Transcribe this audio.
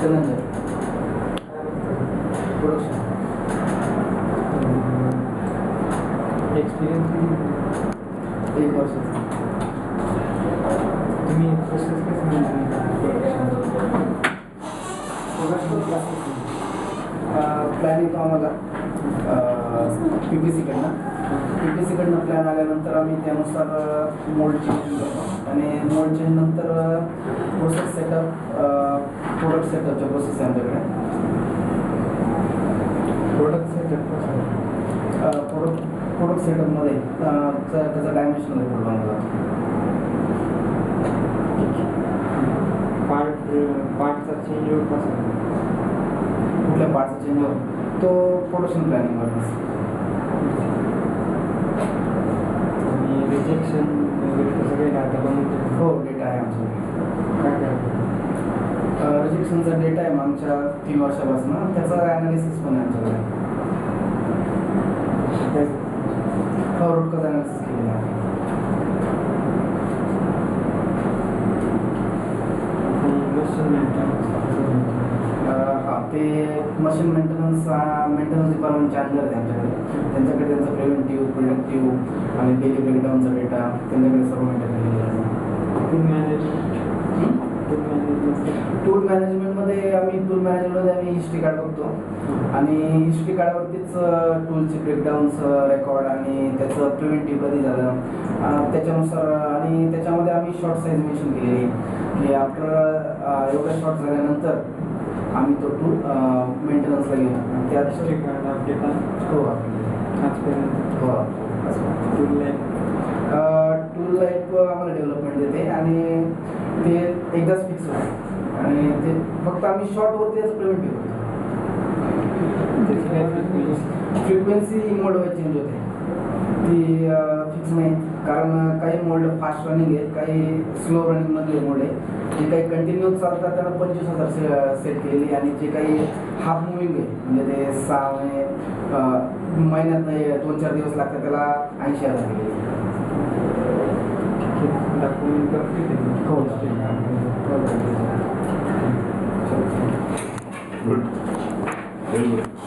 Dhananjay production. Experience 1 वर्ष. तुम्ही process कसं प्लॅन येतो आम्हाला PPC कडनं प्लॅन आल्यानंतर आम्ही त्यानुसार मोल्ड चेंज करतो आणि मोल्ड चेंज नंतर प्रोसेस सेटअप, प्रोडक्ट सेटअपच्या प्रोसेस आहे आमच्याकडे. प्रोडक्ट सेटअप प्रोडक्ट सेटअपमध्ये त्याचा डायमेन्शनल रिपोर्ट बनवला जातो. पार्टचा चेंज होत कसं, कुठल्या पार्टचा चेंज होतो तो प्रोडक्शन प्लॅनिंगवर. आणि रिजेक्शन वगैरे कसं काही डाटा बनवतो? हो, डेटा आहे आमच्याकडे. काय काय रिजेक्शनचा डेटा आहे आमच्या 3 वर्षापासून. त्याचा ॲनालिसिस पण आहे आमच्याकडे. हो, रूट कॉज ॲनालिसिस केलेला आहे. मशीन मेंटेनन्स हां, ते मशीन मेंटेनन्स डिपार्टमेंटचे अंडर आहे आमच्याकडे. त्यांच्याकडे त्यांचं प्रिव्हेंटिव्ह, प्रिडिक्टिव्ह आणि डेली ब्रेकडाऊनचा डेटा त्यांच्याकडे सर्व मेंटेन केलेला आहे. टूल मॅनेजमेंटमध्ये आम्ही हिस्ट्री कार्ड बघतो आणि हिस्ट्री कार्डवरतीच टूलचे ब्रेकडाऊन्स रेकॉर्ड आणि त्याचं प्रिव्हेंटिव्ह कधी झालं त्याच्यानुसार. आणि त्याच्यामध्ये आम्ही शॉर्ट साईज मेन्शन केली की आफ्टर एवढ्या शॉर्ट झाल्यानंतर आम्ही तो टूल मेंटेनन्सला घेऊ. त्यात हिस्ट्री कार्ड अपडेट हो आजपर्यंत हो टूल लाईफ आम्हाला डेव्हलपमेंट देते आणि ते एकदाच फिक्स होतं आणि ते फक्त आम्ही शॉर्टवरती याचं प्रिव्हेंटिव्ह करतो. त्याची काय फ्रिक्वेन्सी मोड वाईज चेंज होते, ती फिक्स नाही. कारण काही मोड फास्ट रनिंग आहे, काही स्लो रनिंगमधले मोड आहे. जे काही कंटिन्यू चालतात त्याला 25,000 सेट केलेली आणि जे काही हाफ मुव्हिंग आहे म्हणजे ते 6 महिन्यात नाही 2-4 दिवस लागतात त्याला 80,000 केलेली. डॉक्युमेंट करते हो. Good. Very good.